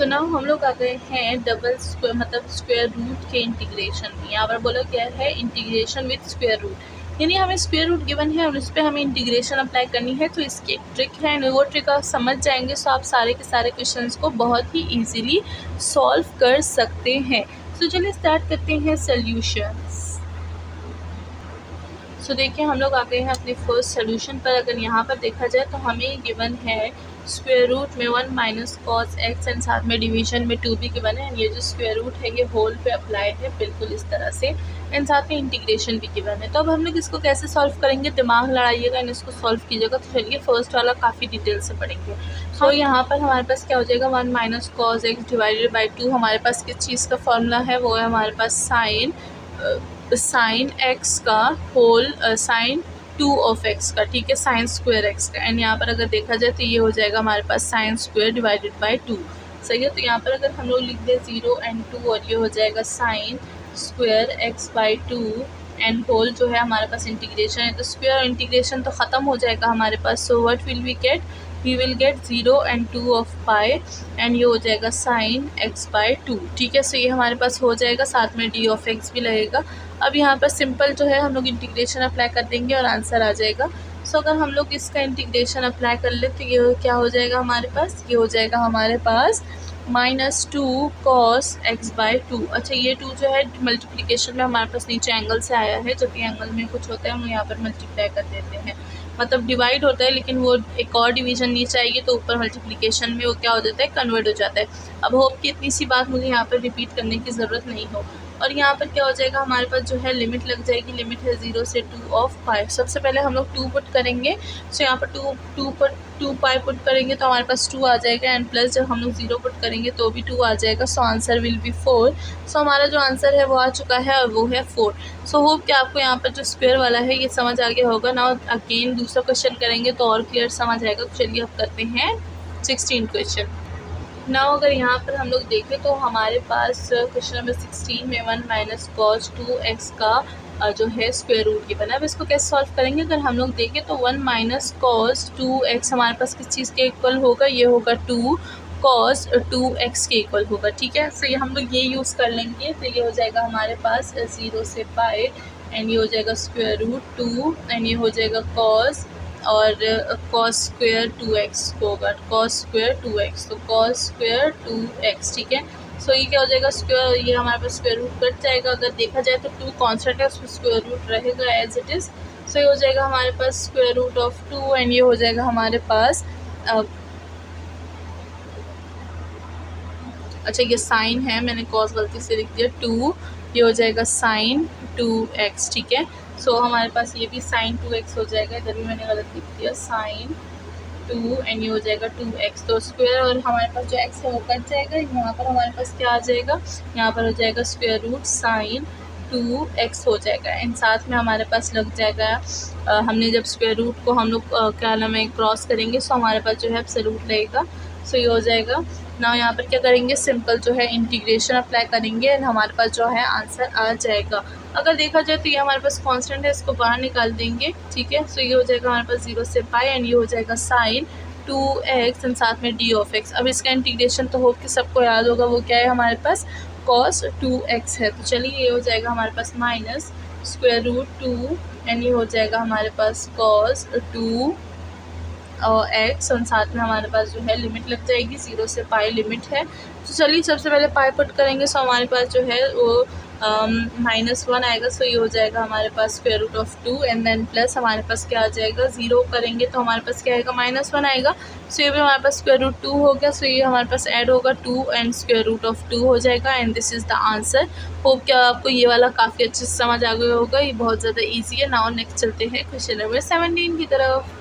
Now हम लोग आ गए हैं डबल स्क्वायर मतलब स्क्वायर रूट के इंटीग्रेशन में। यहाँ पर बोला क्या है, इंटीग्रेशन विथ स्क्वायर रूट, यानी हमें स्क्वायर रूट गिवन है और उस पर हमें इंटीग्रेशन अप्लाई करनी है। तो इसकी एक ट्रिक है एंड वो ट्रिक आप समझ जाएंगे तो आप सारे के सारे क्वेश्चंस को बहुत ही इजीली सॉल्व कर सकते हैं। तो चलिए स्टार्ट करते हैं सोल्यूशंस। सो देखिए हम लोग आ गए हैं अपने फर्स्ट सोल्यूशन पर। अगर यहाँ पर देखा जाए तो हमें गिवन है स्क्वायर रूट में 1 माइनस कॉस एक्स एंड साथ में डिवीजन में 2 भी गिवन है। ये जो स्क्वायर रूट है ये होल पे अप्लाई है बिल्कुल इस तरह से, एंड साथ में इंटीग्रेशन भी गिवन है। तो अब हम लोग इसको कैसे सॉल्व करेंगे, दिमाग लड़ाइएगा एंड इसको सॉल्व कीजिएगा। तो चलिए फर्स्ट वाला काफ़ी डिटेल से पढ़ेंगे। सो यहाँ पर हमारे पास क्या हो जाएगा, 1 minus cos x divided by 2। हमारे पास किस चीज़ का फॉर्मूला है, वो है हमारे पास साइन एक्स का होल साइन 2 ऑफ एक्स का, ठीक है, साइन स्क्वायर एक्स का। एंड यहाँ पर अगर देखा जाए तो ये हो जाएगा हमारे पास साइन स्क्वायर डिवाइडेड बाय 2, सही है। तो यहाँ पर अगर हम लोग लिख दें 0 एंड 2 और ये हो जाएगा sine square X by 2 and whole जो है हमारे पास इंटीग्रेशन है। तो स्क्वायर और इंटीग्रेशन तो ख़त्म हो जाएगा हमारे पास। So what will we get, we will get 0 and 2 of pi and ये हो जाएगा साइन एक्स बाई 2, ठीक है। सो ये हमारे पास हो जाएगा, साथ में डी ऑफ एक्स भी लगेगा। अब यहाँ पर सिंपल जो है हम लोग इंटीग्रेशन अप्लाई कर देंगे और आंसर आ जाएगा। सो अगर हम लोग इसका इंटीग्रेशन अप्लाई कर ले तो ये क्या हो जाएगा हमारे पास, ये हो जाएगा हमारे पास -2 cos x बाई 2। अच्छा ये 2 जो है मल्टीप्लिकेशन में हमारे पास नीचे एंगल से आया है, जब भी एंगल में कुछ होता है हम यहाँ पर मल्टीप्लाई कर देते हैं, मतलब डिवाइड होता है लेकिन वो एक और डिवीजन नीचे आएगी तो ऊपर मल्टीप्लिकेशन में वो क्या हो जाता है, कन्वर्ट हो जाता है। अब होप कि इतनी सी बात मुझे यहाँ पर रिपीट करने की ज़रूरत नहीं हो। और यहाँ पर क्या हो जाएगा हमारे पास जो है लिमिट लग जाएगी, लिमिट है 0 से 2 ऑफ पाई। सबसे पहले हम लोग 2 पुट करेंगे। सो यहाँ पर 2 पाई पुट करेंगे तो हमारे पास 2 आ जाएगा एंड प्लस जब हम लोग 0 पुट करेंगे तो भी 2 आ जाएगा। सो आंसर विल बी 4। सो हमारा जो आंसर है वो आ चुका है और वो है 4। सो होप कि आपको यहाँ पर जो स्क्वायर वाला है ये समझ आ गया होगा। नाउ अगेन दूसरा क्वेश्चन करेंगे तो और क्लियर समझ आएगा। तो चलिए अब करते हैं 16 क्वेश्चन। नाउ अगर यहाँ पर हम लोग देखें तो हमारे पास क्वेश्चन नंबर 16 में 1 माइनस कॉस 2x का जो है स्क्वायर रूट गिवन है। अब इसको कैसे सॉल्व करेंगे, अगर हम लोग देखें तो 1 माइनस कॉस 2x हमारे पास किस चीज़ के इक्वल होगा, ये होगा 2 cos 2x के इक्वल होगा, ठीक है। सो ये हम लोग ये यूज़ कर लेंगे। तो ये हो जाएगा हमारे पास 0 से पाई एंड ये हो जाएगा स्क्वायर रूट 2 एंड ये हो जाएगा कॉस और cos स्क्वायर 2x होगा, cos स्क्वायर 2x, तो cos स्क्वायर 2x, ठीक है। सो ये क्या हो जाएगा, स्क्वायर, ये हमारे पास स्क्वायर रूट कट जाएगा। अगर देखा जाए तो 2 कांस्टेंट है, उसमें स्क्वायर रूट रहेगा एज इट इज़। सो ये हो जाएगा हमारे पास स्क्वायर रूट ऑफ 2 एंड ये हो जाएगा हमारे पास अच्छा ये साइन है, मैंने cos गलती से लिख दिया 2, ये हो जाएगा साइन 2x, ठीक है। सो हमारे पास ये भी साइन 2x हो जाएगा, इधर भी मैंने गलत लिख दिया साइन 2 एंड ये हो जाएगा 2x। तो स्क्वायर और हमारे पास जो x है वो कट जाएगा। यहाँ पर हमारे पास क्या आ जाएगा, यहाँ पर हो जाएगा स्क्वायर रूट साइन 2x हो जाएगा एंड साथ में हमारे पास लग जाएगा हमने जब स्क्वायर रूट को हम लोग क्या नाम है क्रॉस करेंगे सो हमारे पास जो है एब्सोल्यूट रहेगा। सो ये हो जाएगा। ना यहाँ पर क्या करेंगे, सिंपल जो है इंटीग्रेशन अप्लाई करेंगे एंड हमारे पास जो है आंसर आ जाएगा। अगर देखा जाए तो ये हमारे पास कांस्टेंट है, इसको बाहर निकाल देंगे, ठीक है। सो ये हो जाएगा हमारे पास 0 से पाई एंड ये हो जाएगा साइन 2x एंड साथ में डी ऑफ एक्स। अब इसका इंटीग्रेशन तो होप कि सबको याद होगा, वो क्या है हमारे पास cos 2x है। तो चलिए ये हो जाएगा हमारे पास माइनस स्क्वायर रूट 2 एंड ये हो जाएगा हमारे पास cos 2 और x और साथ में हमारे पास जो है लिमिट लग जाएगी, 0 से पाई लिमिट है। तो चलिए सबसे पहले पाई पुट करेंगे। सो हमारे पास जो है वो -1 आएगा। सो ये हो जाएगा हमारे पास square root of 2 and then plus हमारे पास क्या आ जाएगा, 0 करेंगे तो हमारे पास क्या आएगा, -1 आएगा। सो ये भी हमारे पास स्क्वायर रूट 2 हो गया। सो ये हमारे पास ऐड होगा 2 एंड स्क्वायर रूट ऑफ 2 हो जाएगा and this is the answer. Hope क्या आपको ये वाला काफ़ी अच्छे से समझ आ गया होगा, ये बहुत ज़्यादा ईजी है। नाउ नेक्स्ट चलते हैं क्वेश्चन नंबर 17 की तरफ।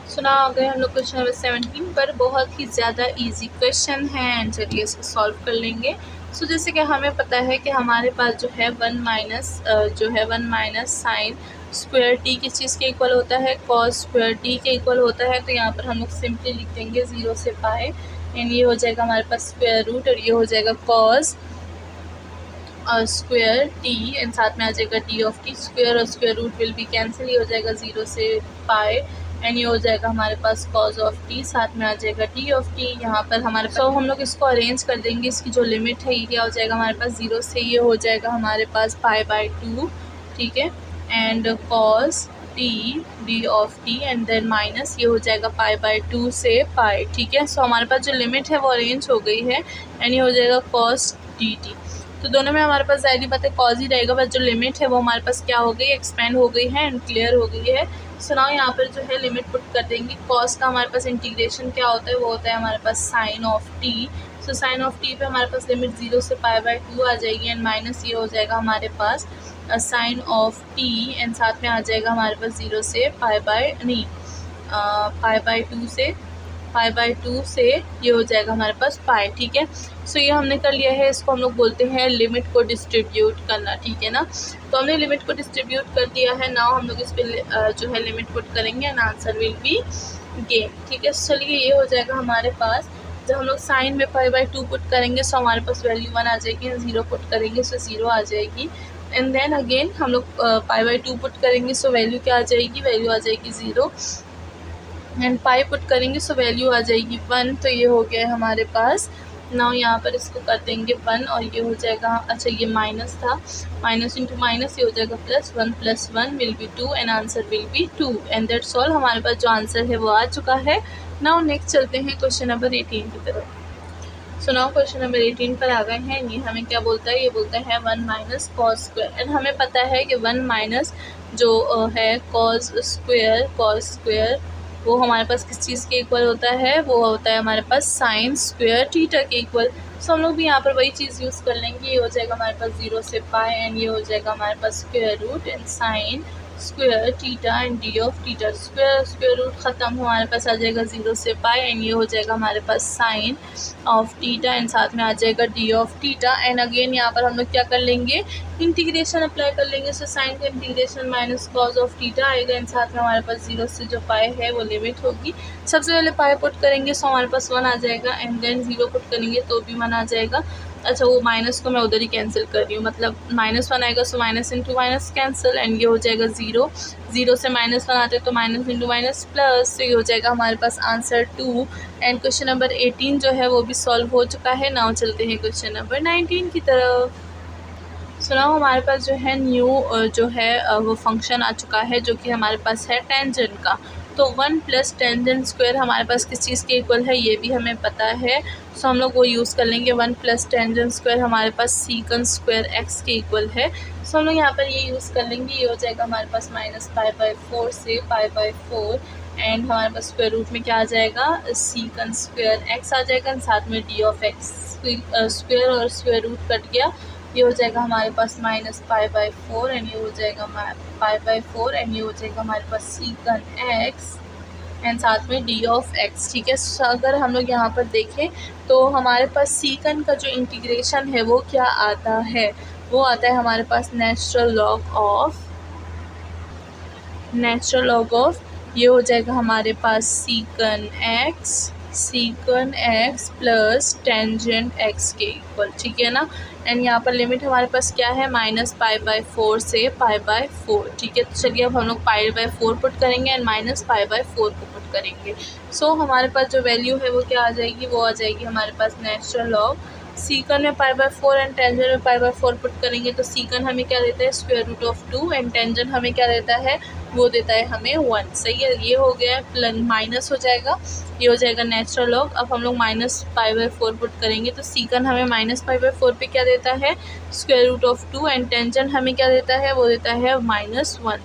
सुना आ गए हम लोग क्वेश्चन नंबर 17 पर, बहुत ही ज़्यादा इजी क्वेश्चन है एंड चलिए इसको सॉल्व कर लेंगे। सो जैसे कि हमें पता है कि हमारे पास जो है 1 माइनस साइन स्क्वायर टी किस चीज़ के इक्वल होता है, कॉस स्क्वायर टी के इक्वल होता है। तो यहाँ पर हम लोग सिंपली लिख देंगे 0 से पाई एंड ये हो जाएगा हमारे पास स्क्वायर रूट और ये हो जाएगा कॉस स्क्वायर टी एंड साथ में आ जाएगा टी ऑफ टी। स्क्वायर और square root will be cancel, ये हो जाएगा 0 से पाई एंड ये हो जाएगा हमारे पास कॉज ऑफ टी, साथ में आ जाएगा टी ऑफ टी। यहाँ पर हमारे पास हम लोग इसको अरेंज कर देंगे, इसकी जो लिमिट है ये क्या हो जाएगा हमारे पास 0 से ये हो जाएगा हमारे पास π/2, ठीक है। And cos T D of T and then minus ये हो जाएगा π/2 से पाई, ठीक है। सो हमारे पास जो लिमिट है वो अरेंज हो गई है एंड ये हो जाएगा कॉस डी टी। तो दोनों में हमारे पास ज़ाहिर बात है कॉज ही रहेगा, बस जो लिमिट है वो हमारे पास क्या हो गई, एक्सपेंड हो गई है एंड क्लियर हो गई है। सो नाउ यहाँ पर जो है लिमिट पुट कर देंगे। कॉस का हमारे पास इंटीग्रेशन क्या होता है, वो होता है हमारे पास sine of T. So sine of T पे हमारे पास लिमिट 0 से π/2 आ जाएगी एंड माइनस ये हो जाएगा हमारे पास साइन ऑफ टी एंड साथ में आ जाएगा हमारे पास 0 से π/2 से π/2 से ये हो जाएगा हमारे पास पाई, ठीक है। सो ये हमने कर लिया है, इसको हम लोग बोलते हैं लिमिट को डिस्ट्रीब्यूट करना, ठीक है ना। तो हमने लिमिट को डिस्ट्रीब्यूट कर दिया है। नाउ हम लोग इस पर जो है लिमिट पुट करेंगे and answer will B gain, ठीक है। चलिए ये हो जाएगा हमारे पास, जब हम लोग साइन में π/2 पुट करेंगे सो हमारे पास वैल्यू 1 आ जाएगी, 0 पुट करेंगे सो 0 आ जाएगी एंड देन अगेन हम लोग π/2 पुट करेंगे सो वैल्यू क्या आ जाएगी, वैल्यू आ जाएगी 0 एंड पाई पुट करेंगे सो वैल्यू आ जाएगी 1। तो ये हो गया है हमारे पास। नाउ यहाँ पर इसको कर देंगे 1 और ये हो जाएगा, अच्छा ये माइनस था, माइनस इंटू माइनस ये हो जाएगा plus, 1 + 1 will be 2 and answer will B 2 and that's all. हमारे पास जो आंसर है वो आ चुका है। नाउ नेक्स्ट चलते हैं क्वेश्चन नंबर 18 की तरफ। सो नाउ क्वेश्चन नंबर 18 पर आ गए हैं। ये हमें क्या बोलता है, ये बोलता है 1 माइनस कॉस स्क्वायर एंड हमें पता है कि 1 माइनस जो है कॉस स्क्वायर वो हमारे पास किस चीज़ के इक्वल होता है, वो होता है हमारे पास साइन स्क्वायर थीटा के इक्वल। सो हम लोग भी यहाँ पर वही चीज़ यूज़ कर लेंगे। ये हो जाएगा हमारे पास 0 से पाई एंड ये हो जाएगा हमारे पास square root and sine square theta and D of theta. Square root ख़त्म, हमारे पास आ जाएगा 0 से पाई एंड ये हो जाएगा हमारे पास साइन ऑफ थीटा एंड साथ में आ जाएगा D of theta and again यहाँ पर हम लोग क्या कर लेंगे, इंटीग्रेशन अप्लाई कर लेंगे। सो साइन का integration minus cos of theta आएगा एंड साथ में हमारे पास 0 से जो पाई है वो लिमिट होगी। सबसे पहले पाई पुट करेंगे सो हमारे पास 1 आ जाएगा एंड देन 0 पुट करेंगे तो भी 1 आ जाएगा। अच्छा वो माइनस को मैं उधर ही कैंसिल कर रही हूँ, मतलब -1 आएगा so minus into minus cancel and ये हो जाएगा 0 से -1 आते हैं तो माइनस इंटू माइनस प्लस, तो ये हो जाएगा हमारे पास आंसर 2 एंड क्वेश्चन नंबर 18 जो है वो भी सॉल्व हो चुका है। नाउ चलते हैं क्वेश्चन नंबर 19 की तरफ। सुनाओ हमारे पास जो है न्यू जो है वो फंक्शन आ चुका है जो कि हमारे पास है टेंजेंट का। तो 1 + टेंजेंट स्क्वायर हमारे पास किस चीज़ के इक्वल है ये भी हमें पता है। सो हम लोग वो यूज़ कर लेंगे। 1 + टेंजेंट स्क्वायर हमारे पास सीकन स्क्वायर एक्स के इक्वल है। सो हम लोग यहाँ पर ये यूज़ कर लेंगे। ये हो जाएगा हमारे पास -π/4 से π/4 एंड हमारे पास स्क्वायर रूट में क्या आ जाएगा, सीकन स्क्वायर एक्स आ जाएगा एंड साथ में डी ऑफ एक्स। स्क्वायर और स्क्वायर रूट कट गया, ये हो जाएगा हमारे पास -π/4 एंड ये हो जाएगा π/4 एंड ये हो जाएगा हमारे पास सीकन एक्स एंड साथ में डी ऑफ एक्स, ठीक है। अगर हम लोग यहाँ पर देखें तो हमारे पास सीकन का जो इंटीग्रेशन है वो क्या आता है, वो आता है हमारे पास नेचुरल लॉग ऑफ ये हो जाएगा हमारे पास सीकन एक्स प्लस टेंजेंट एक्स के इक्वल, ठीक है ना। एंड यहाँ पर लिमिट हमारे पास क्या है, -π/4 से π/4, ठीक है। तो चलिए अब हम लोग π/4 पुट करेंगे एंड -π/4 को पुट करेंगे। सो हमारे पास जो वैल्यू है वो क्या आ जाएगी, वो आ जाएगी हमारे पास नेचुरल लॉग सीकन में π/4 एंड टेंजेंट में π/4 पुट करेंगे तो सीकन हमें क्या देता है, √2 एंड टेंजेंट हमें क्या देता है, वो देता है हमें 1, सही है। ये हो गया प्लस माइनस हो जाएगा, ये हो जाएगा नेचुरल लॉग। अब हम लोग -π/4 पुट करेंगे तो सीकन हमें -π/4 पे क्या देता है, √2 एंड टेंजेंट हमें क्या देता है, वो देता है -1,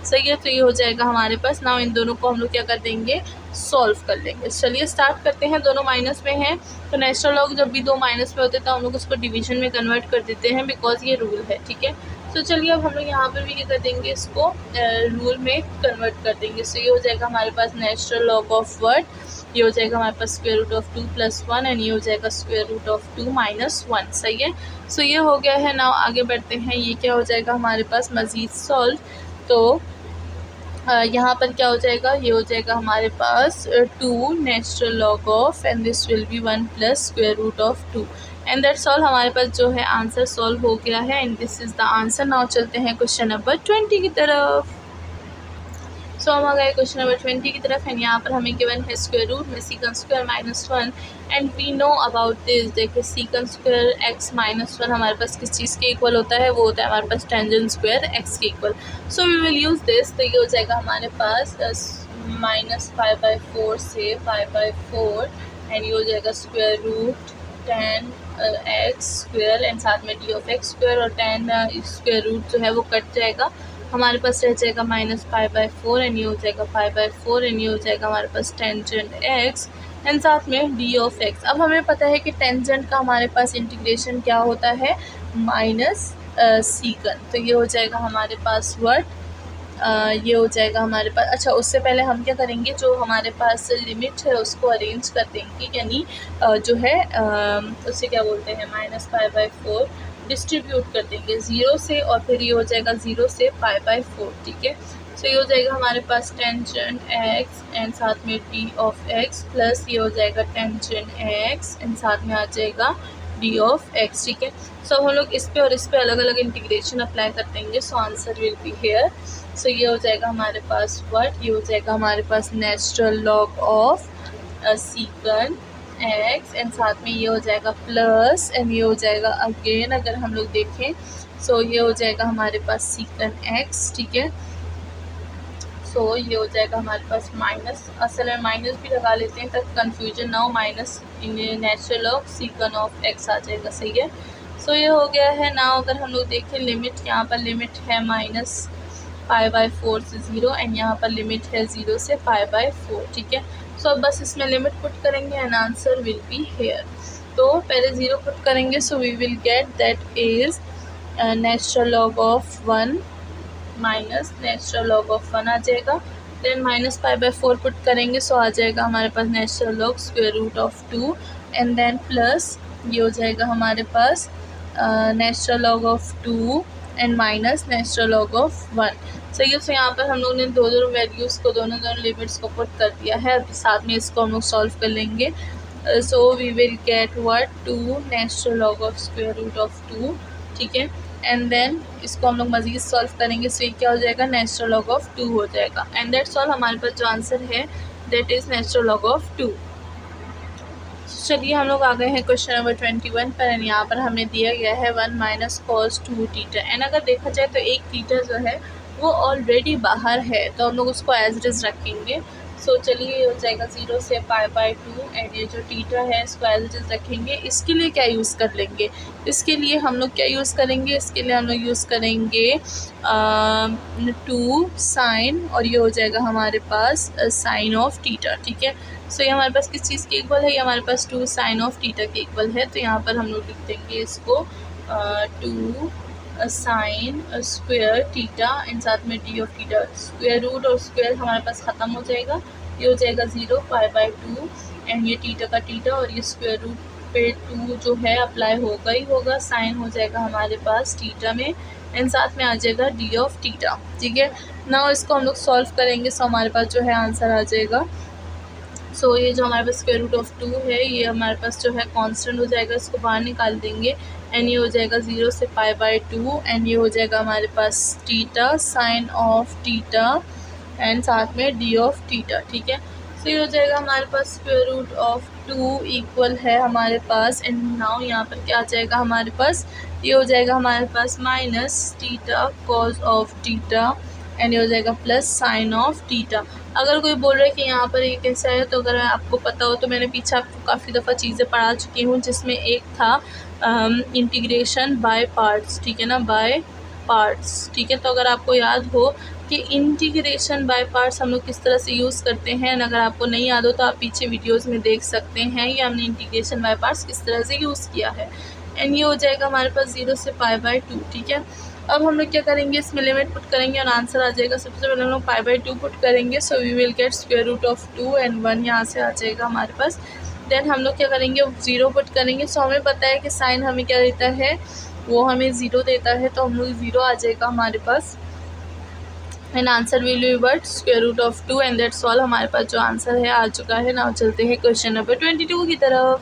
सही है। तो ये हो जाएगा हमारे पास। नाउ इन दोनों को हम लोग क्या कर देंगे, सॉल्व कर लेंगे। चलिए स्टार्ट करते हैं। दोनों माइनस में हैं तो नेचुरल लॉग जब भी दो माइनस में होते हैं तो हम लोग उसको डिवीजन में कन्वर्ट कर देते हैं बिकॉज ये रूल है, ठीक है। तो चलिए अब हम लोग यहाँ पर भी क्या कर देंगे, इसको रूल में कन्वर्ट कर देंगे। सो ये हो जाएगा हमारे पास नेचुरल लॉग ऑफ व्हाट, ये हो जाएगा हमारे पास √2 + 1 एंड ये हो जाएगा √2 - 1, सही है। सो ये हो गया है। नाउ आगे बढ़ते हैं। ये क्या हो जाएगा हमारे पास मज़ीद सॉल्व, तो यहाँ पर क्या हो जाएगा, ये हो जाएगा हमारे पास 2 natural log of and this will be 1 + √2 and that's all. हमारे पास जो है आंसर सॉल्व हो गया है and this is the answer. Now चलते हैं क्वेश्चन नंबर 20 की तरफ। सो हम आ गए क्वेश्चन नंबर 20 की तरफ। एंड यहाँ पर हमें गिवन है स्क्वायर रूट में secant square -1 and we know about this. देखिए सीकन स्क्वायर x -1 हमारे पास किस चीज़ के इक्वल होता है, वो होता है हमारे पास टेंजेंट स्क्वायर x के इक्वल। So we will use this. तो ये हो जाएगा हमारे पास -π/4 से π/4 एंड ये हो जाएगा square root tan x square and साथ में d ऑफ x स्क्वायर और tan स्क्वायर रूट जो है वो कट जाएगा, हमारे पास रह जाएगा -π/4 एंड ये हो जाएगा π/4 एंड ये हो जाएगा हमारे पास टेंजेंट x एंड साथ में d ऑफ x। अब हमें पता है कि टेंजेंट का हमारे पास इंटीग्रेशन क्या होता है, माइनस सीकन। तो ये हो जाएगा हमारे पास वर्ड ये हो जाएगा हमारे पास। अच्छा उससे पहले हम क्या करेंगे, जो हमारे पास लिमिट है उसको अरेंज कर देंगे, यानी जो है उससे क्या बोलते हैं -π/4 डिस्ट्रीब्यूट कर देंगे 0 से और फिर ये हो जाएगा 0 से π/4। ठीक है, सो ये हो जाएगा हमारे पास टेंजेंट x एंड साथ में d ऑफ x प्लस ये हो जाएगा टेंजेंट x एंड साथ में आ जाएगा d ऑफ x। ठीक है, सो हम लोग इस पे और इस पे अलग अलग इंटीग्रेशन अप्लाई कर देंगे। So answer will be here. So ये हो जाएगा हमारे पास व्हाट, ये हो जाएगा हमारे पास natural log of secant x and साथ में ये हो जाएगा प्लस एंड ये हो जाएगा अगेन अगर हम लोग देखें सो ये हो जाएगा हमारे पास सीकन x। ठीक है, सो ये हो जाएगा हमारे पास माइनस, असल में माइनस भी लगा लेते हैं तब कंफ्यूजन ना हो, minus in natural of secant of x आ जाएगा। सही है, सो ये हो गया है ना। अगर हम लोग देखें लिमिट, यहाँ पर लिमिट है -π/4 से 0 एंड यहाँ पर लिमिट है 0 से π/4। ठीक है, सो अब बस इसमें लिमिट पुट करेंगे and answer will be here. तो पहले 0 पुट करेंगे, so we will get that is natural log of 1 minus natural log of 1 आ जाएगा। देन -π/4 पुट करेंगे, सो आ जाएगा हमारे पास natural log square root of 2 and then plus ये हो जाएगा हमारे पास natural log of 2 and minus natural log of 1। सही है, सो यहाँ पर हम लोगों ने दोनों वैल्यूज़ को दोनों लिमिट्स को पुट कर दिया है। अब साथ में इसको हम लोग सॉल्व कर लेंगे। So we will get what 2 natural log of square root of 2। ठीक है, एंड देन इसको हम लोग मज़ीद सॉल्व करेंगे, सो ये क्या हो जाएगा नेचुरल लॉग ऑफ 2 हो जाएगा एंड दैट्स ऑल। हमारे पास जो आंसर है that is natural log of 2। चलिए हम लोग आ गए हैं क्वेश्चन नंबर 21 पर एंड यहाँ पर हमें दिया गया है 1 - cos 2 थीटा एंड अगर देखा जाए तो एक थीटा जो है वो ऑलरेडी बाहर है तो हम लोग उसको एज इट इज़ रखेंगे। सो चलिए ये हो जाएगा 0 से π/2 एंड ये जो थीटा है इसको एज इट इज़ रखेंगे। इसके लिए क्या यूज़ कर लेंगे, इसके लिए हम लोग क्या यूज़ करेंगे, इसके लिए हम लोग यूज़ करेंगे 2 साइन और ये हो जाएगा हमारे पास साइन ऑफ थीटा। ठीक है, सो ये हमारे पास किस चीज़ के इक्वल है, ये हमारे पास 2 साइन ऑफ थीटा के इक्वल है। तो यहाँ पर हम लोग लिख देंगे इसको 2 साइन स्क्वायर थीटा एंड साथ में D of theta. Square root और स्क्वायर हमारे पास ख़त्म हो जाएगा, ये हो जाएगा 0 π/2 एंड ये थीटा का थीटा और ये स्क्वायर रूट पे 2 जो है अप्लाई होगा ही होगा। साइन हो जाएगा हमारे पास थीटा में एंड साथ में आ जाएगा डी ऑफ थीटा। ठीक है, ना इसको हम लोग सॉल्व करेंगे, सो हमारे पास जो है आंसर आ जाएगा। सो ये जो हमारे पास स्क्वायर रूट ऑफ 2 है ये हमारे पास जो है कांस्टेंट हो जाएगा, इसको बाहर निकाल देंगे एंड ये हो जाएगा 0 से π/2 एंड ये हो जाएगा हमारे पास theta sine of theta and साथ में डी ऑफ थीटा। ठीक है, सो ये हो जाएगा हमारे पास स्क्वायर रूट ऑफ 2 इक्वल है हमारे पास एंड नाउ यहाँ पर क्या आ जाएगा हमारे पास, ये हो जाएगा हमारे पास minus theta cos of theta and ये हो जाएगा प्लस साइन ऑफ थीटा। अगर कोई बोल रहा है कि यहाँ पर ये कैसा है, तो अगर आपको पता हो तो मैंने पीछे आपको काफ़ी दफ़ा चीज़ें पढ़ा चुकी हूँ जिसमें एक था इंटीग्रेशन बाय पार्ट्स। ठीक है ना, बाय पार्ट्स। ठीक है, तो अगर आपको याद हो कि इंटीग्रेशन बाय पार्ट्स हम लोग किस तरह से यूज़ करते हैं, अगर आपको नहीं याद हो तो आप पीछे वीडियोज़ में देख सकते हैं या हमने इंटीग्रेशन बाय पार्ट्स किस तरह से यूज़ किया है। एंड ये हो जाएगा हमारे पास 0 से π/2। ठीक है, अब हम लोग क्या करेंगे, इसमें लिमिट पुट करेंगे और आंसर आ जाएगा। सबसे पहले हम लोग π/2 पुट करेंगे, so we will get square root of 2 and 1 यहाँ से आ जाएगा हमारे पास। देन हम लोग क्या करेंगे, 0 पुट करेंगे। सो हमें पता है कि साइन हमें क्या देता है, वो हमें 0 देता है, तो हम लोग 0 आ जाएगा हमारे पास and answer will be but square root of 2 and that's all. हमारे पास जो आंसर है आ चुका है। नाउ चलते हैं क्वेश्चन नंबर 22 की तरफ।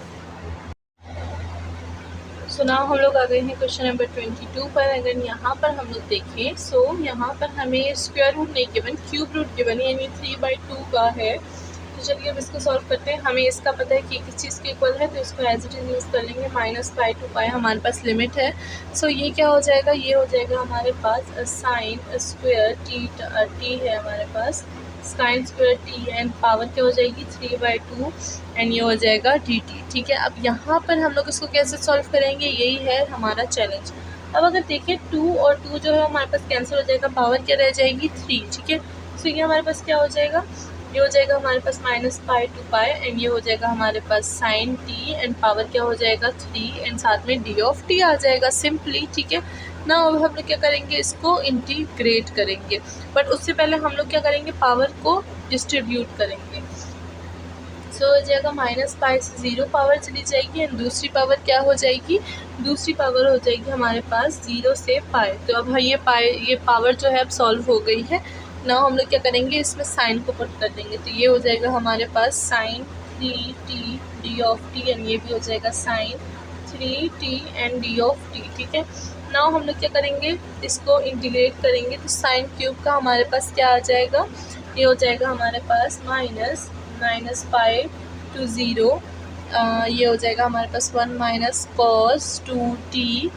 सो नाउ हम लोग आ गए हैं क्वेश्चन नंबर 22 पर। अगर यहाँ पर हम लोग देखें सो यहाँ पर हमें स्क्वायर रूट नहीं गिवन, क्यूब रूट गिवन है, यानी 3/2 का है। तो चलिए अब इसको सॉल्व करते हैं। हमें इसका पता है कि किस चीज़ के इक्वल है, तो इसको एज इट इज़ यूज़ कर लेंगे। -π to π हमारे पास लिमिट है। सो ये क्या हो जाएगा, ये हो जाएगा हमारे पास साइन स्क्वायर टी है हमारे पास, sine square T and power क्या हो जाएगी 3/2 एंड ये हो जाएगा dt। ठीक है, अब यहाँ पर हम लोग इसको कैसे सॉल्व करेंगे, यही है हमारा चैलेंज। अब अगर देखें 2 और 2 जो है हमारे पास कैंसिल हो जाएगा, पावर क्या रह जाएगी 3। ठीक है, सो ये हमारे पास क्या हो जाएगा, ये हो जाएगा हमारे पास -π to π एंड ये हो जाएगा हमारे पास साइन टी एंड पावर क्या हो जाएगा 3 एंड साथ में d आ जाएगा सिंपली। ठीक है ना, अब हम लोग क्या करेंगे, इसको इंटीग्रेट करेंगे, बट उससे पहले हम लोग क्या करेंगे, पावर को डिस्ट्रीब्यूट करेंगे। सो हो जाएगा -π से 0 पावर चली जाएगी एंड दूसरी पावर क्या हो जाएगी, दूसरी पावर हो जाएगी हमारे पास 0 से π। तो अब ये पावर जो है अब सॉल्व हो गई है ना। हम लोग क्या करेंगे, इसमें साइन को पुट कर देंगे, तो ये हो जाएगा हमारे पास साइन 3t d एंड ये भी हो जाएगा साइन 3t एंड d। ठीक है, नाउ हम लोग क्या करेंगे, इसको इंटीग्रेट करेंगे, तो साइन क्यूब का हमारे पास क्या आ जाएगा, ये हो जाएगा हमारे पास -π to 0, ये हो जाएगा हमारे पास 1 - cos 2t।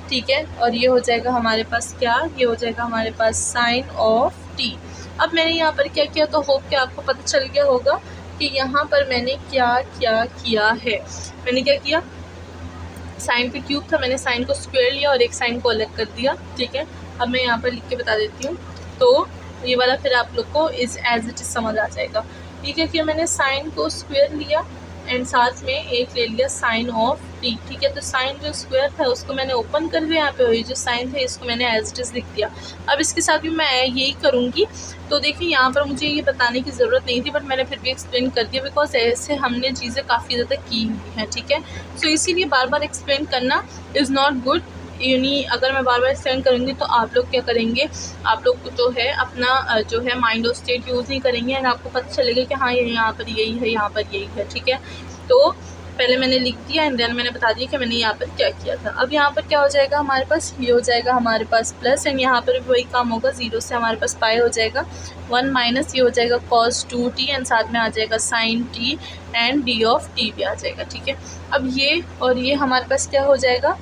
ठीक है, और ये हो जाएगा हमारे पास क्या, ये हो जाएगा हमारे पास साइन ऑफ t। अब मैंने यहाँ पर क्या किया, तो होप कि आपको पता चल गया होगा कि यहाँ पर मैंने क्या क्या किया है। मैंने क्या किया, साइन पे क्यूब था, मैंने साइन को स्क्वायर लिया और एक साइन को अलग कर दिया। ठीक है, अब मैं यहाँ पर लिख के बता देती हूँ, तो ये वाला फिर आप लोग को एज इट इज समझ आ जाएगा। ये क्या किया, मैंने साइन को स्क्वायर लिया एंड साथ में एक ले लिया साइन ऑफ टी। ठीक है, तो साइन जो स्क्वायर था उसको मैंने ओपन कर दिया, यहाँ पे वही जो साइन था इसको मैंने एज इट इज लिख दिया। अब इसके साथ भी मैं यही करूँगी। तो देखिए यहाँ पर मुझे ये बताने की ज़रूरत नहीं थी, बट मैंने फिर भी एक्सप्लेन कर दिया, बिकॉज ऐसे हमने चीज़ें काफ़ी ज़्यादा की हुई हैं। ठीक है, सो इसीलिए बार बार एक्सप्लेन करना इज़ नॉट गुड। यानी अगर मैं बार बार एक्सप्लेन करूँगी तो आप लोग क्या करेंगे, आप लोग जो है अपना जो है माइंड और स्टेट यूज़ नहीं करेंगे एंड आपको पता चलेगा कि हाँ ये यहाँ पर यही है, यहाँ पर यही है। ठीक है, तो पहले मैंने लिख दिया एंड देन मैंने बता दिया कि मैंने यहाँ पर क्या किया था। अब यहाँ पर क्या हो जाएगा हमारे पास, ये हो जाएगा हमारे पास प्लस एंड यहाँ पर वही काम होगा, 0 से हमारे पास पाई हो जाएगा 1 - ये हो जाएगा cos 2t एंड साथ में आ जाएगा sin t एंड d भी आ जाएगा। ठीक है, अब ये और ये हमारे पास क्या हो जाएगा,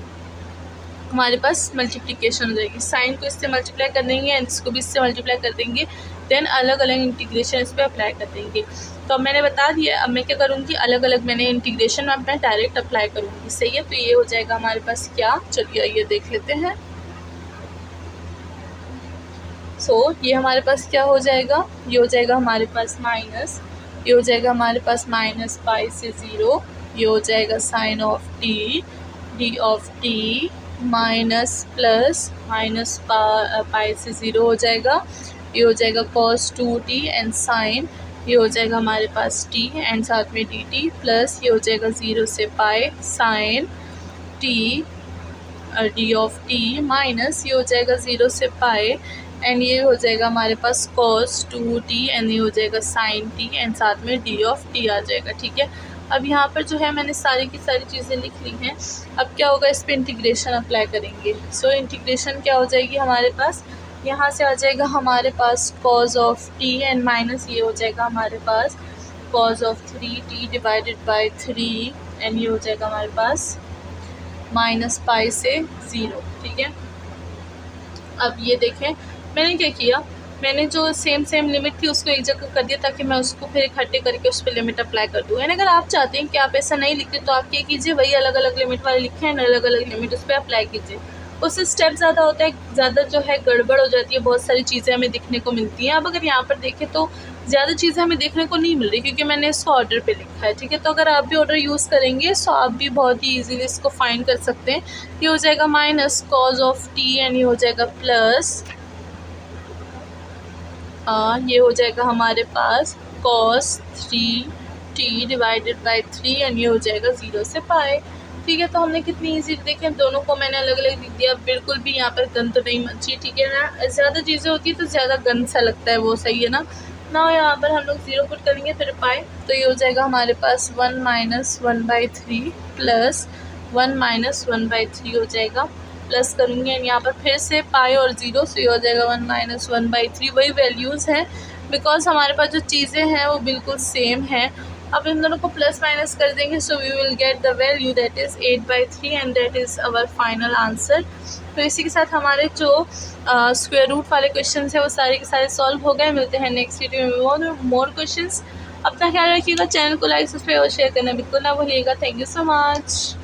हमारे पास मल्टीप्लिकेशन हो जाएगी। साइन को इससे मल्टीप्लाई कर देंगे एंड इसको भी इससे मल्टीप्लाई कर देंगे, देन अलग अलग इंटीग्रेशन इस पर अप्लाई कर देंगे। तो अब मैंने बता दिया, अब मैं क्या करूँगी, अलग अलग मैंने इंटीग्रेशन में अपना डायरेक्ट अप्लाई करूँगी। सही है, तो ये हो जाएगा हमारे पास क्या, चलिए ये देख लेते हैं। सो ये हमारे पास क्या हो जाएगा, ये हो जाएगा हमारे पास माइनस, ये हो जाएगा हमारे पास -π से 0, ये हो जाएगा sine of T d minus plus -π से 0 हो जाएगा, ये हो जाएगा cos 2t एंड साइन, ये हो जाएगा हमारे पास t एंड साथ में dt प्लस ये हो जाएगा 0 से π साइन t d माइनस ये हो जाएगा 0 से π एंड ये हो जाएगा हमारे पास cos 2t एंड ये हो जाएगा sin t एंड साथ में d आ जाएगा। ठीक है, अब यहाँ पर जो है मैंने सारी की सारी चीज़ें लिख ली हैं। अब क्या होगा, इस पर इंटीग्रेशन अप्लाई करेंगे। सो इंटीग्रेशन क्या हो जाएगी हमारे पास, यहाँ से आ जाएगा हमारे पास cos of t and minus ये हो जाएगा हमारे पास cos of 3t divided by 3 and ये हो जाएगा हमारे पास -π से 0। ठीक है, अब ये देखें मैंने क्या किया, मैंने जो सेम लिमिट थी उसको एक जगह कर दिया ताकि मैं उसको फिर इकट्ठे करके उस पर लिमिट अप्लाई कर दूँ। एंड अगर आप चाहते हैं कि आप ऐसा नहीं लिखते तो आप क्या कीजिए, वही अलग अलग लिमिट वाले लिखें एंड अलग अलग लिमिट उस पर अप्लाई कीजिए। उससे स्टेप ज़्यादा होता है, ज़्यादा जो है गड़बड़ हो जाती है, बहुत सारी चीज़ें हमें दिखने को मिलती हैं। अब अगर यहाँ पर देखें तो ज़्यादा चीज़ें हमें देखने को नहीं मिल रही क्योंकि मैंने इसको ऑर्डर पे लिखा है। ठीक है, तो अगर आप भी ऑर्डर यूज़ करेंगे तो आप भी बहुत ही ईजीली इसको फाइंड कर सकते हैं। ये हो जाएगा minus cos of t and ये हो जाएगा प्लस ये हो जाएगा हमारे पास cos 3t divided by 3 and ये हो जाएगा 0 से π। ठीक है, तो हमने कितनी इजी देखें, दोनों को मैंने अलग अलग लिख दिया। बिल्कुल भी यहाँ पर गंद तो नहीं मची। ठीक है ना, ज़्यादा चीज़ें होती है तो ज़्यादा गंद सा लगता है, वो सही है ना। यहाँ पर हम लोग 0 पुट करेंगे फिर पाई, तो ये हो जाएगा हमारे पास 1 - 1/3 प्लस 1 माइनस 1/3 हो जाएगा, प्लस करूँगी एंड यहाँ पर फिर से पाई और 0, सो ये हो जाएगा 1 माइनस 1/3। वही वैल्यूज़ हैं बिकॉज हमारे पास जो चीज़ें हैं वो बिल्कुल सेम हैं। अब इन दोनों को प्लस माइनस कर देंगे, so we will get the value that is 8/3 and that is our final answer. तो इसी के साथ हमारे जो स्क्वायर रूट वाले क्वेश्चन है वो सारे के सारे सॉल्व हो गए। मिलते हैं नेक्स्ट वीडियो में मोर क्वेश्चंस। अपना ख्याल रखिएगा, चैनल को लाइक सब्सक्राइब और शेयर करना बिल्कुल ना भूलिएगा। Thank you so much.